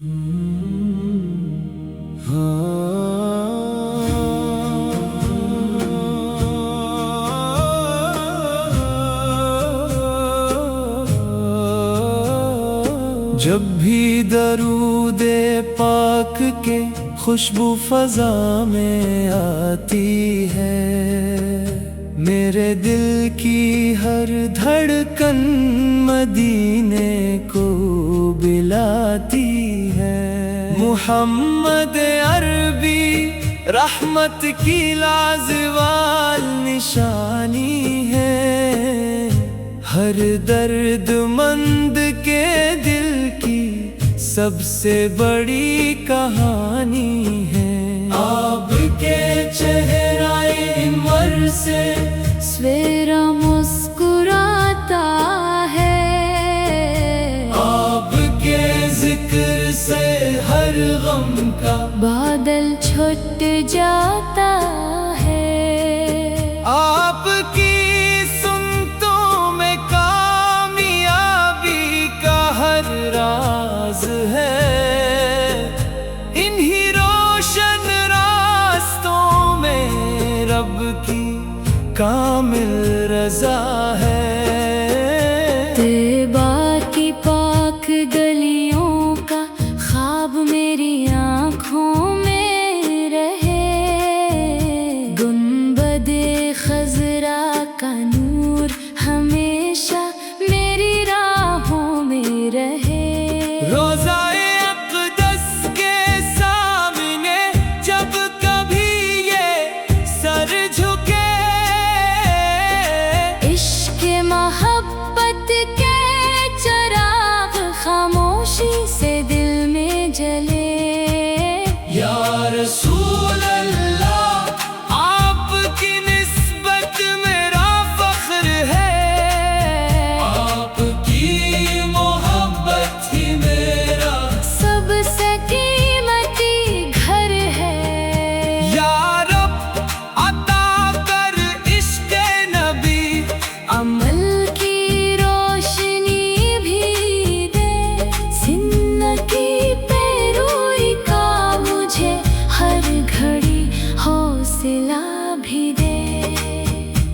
جب بھی درود پاک کے خوشبو فضا میں آتی ہے، میرے دل کی ہر دھڑکن مدینے کو بلاتی ہے۔ محمد عربی رحمت کی لازوال نشانی ہے، ہر درد مند کے دل کی سب سے بڑی کہانی ہے۔ آپ کے چہرہ انور سے سویرا مسکراتا ہے، آپ کے ذکر سے ہر غم کا بادل چھٹ جاتا ہے۔ آپ کی سنتوں میں کامیابی کا ہر راز ہے، انہی روشن راستوں میں رب کی کامل رضا ہے۔ طیبہ کی پاک گلیوں کا خواب میری آنکھوں میں رہے، گنبد خضرا کا نور ہمیشہ میری راہوں میں رہے۔ روزہ اقدس کے سامنے جب کبھی یہ سر جھکے، عشق محبت کے چراغ خاموشی سے دل میں جلے۔ یا رسول اللہ، آپ کی نسبت میرا فخر ہے، آپ کی محبت ہی میرا سب سے قیمتی گھر ہے۔ یا رب عطا کر عشق نبی، عمل کی روشنی بھی دے، سنت کی پیروی کا مجھے ہر گھڑی حوصلہ بھی دے۔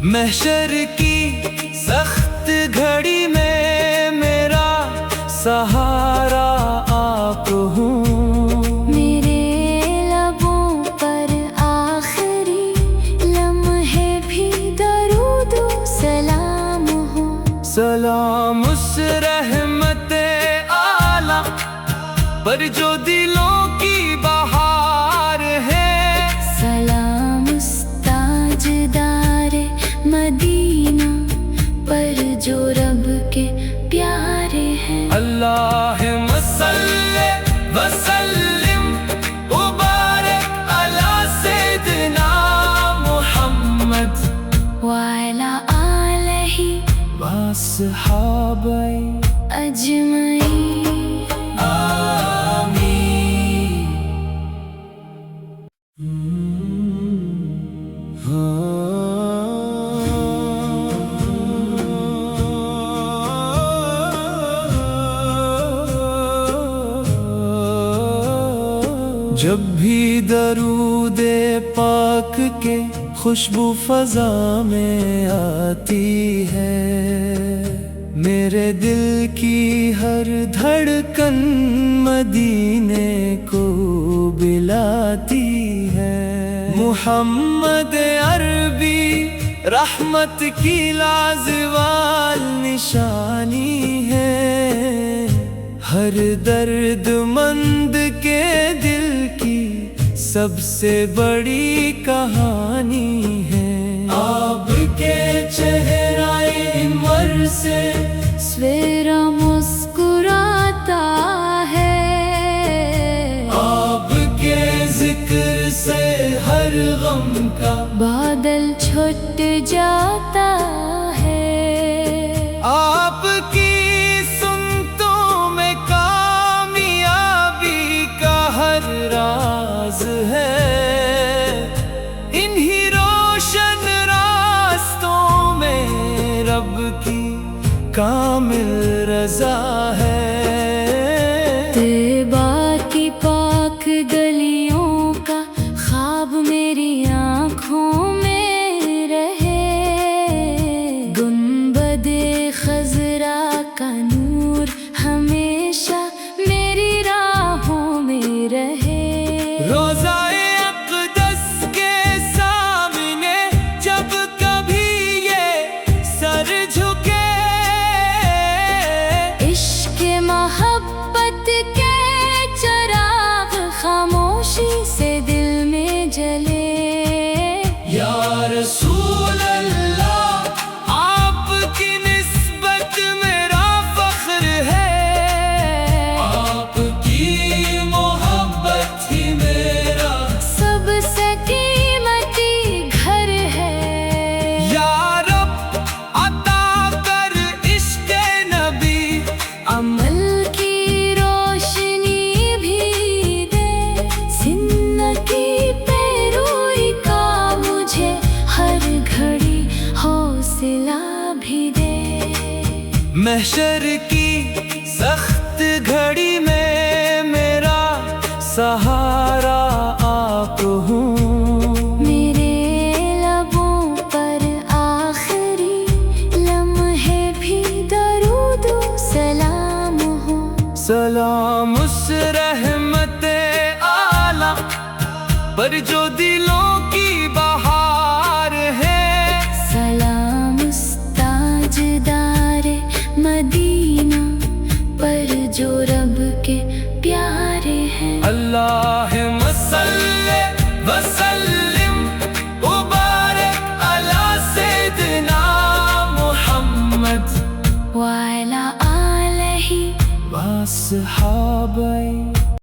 محشر کی سخت گھڑی میں میرا سہارا آپ ہوں، میرے لبوں پر آخری لمحے بھی درود و سلام ہو۔ سلام اس رحمت عالم پر جو دلوں کی بہار ہے، سلام اس تاجدار مدینہ پر جو رب کے پیارے ہیں۔ اللہم صلی وسلم وبارک علی سیدنا محمد وعلی آلہ واصحابہ اجمعین۔ آمین۔ جب بھی درود پاک کے خوشبو فضا میں آتی ہے، میرے دل کی ہر دھڑکن مدینے کو بلاتی ہے۔ محمد عربی رحمت کی لازوال نشانی ہے، ہر درد مند کے دل کی سب سے بڑی کہانی ہے۔ آپ کے چہرہ انور سے سویرا مسکراتا ہے، آپ کے ذکر سے ہر غم کا بادل چھٹ جاتا ہے۔ آپ کی سنتوں میں کامیابی کا ہر راز ہے، انہی روشن راستوں میں رب کی کامل رضا ہے۔ طیبہ محشر کی سخت گھڑی میں میرا سہارا آپ ہوں، میرے لبوں پر آخری لمحے بھی درود و سلام ہو، سلام اس رحمت عالم پر جو دلوں کی بہار ہے، سلام اس تاجدار مدینہ پر جو رب کے پیارے ہیں۔ اللہ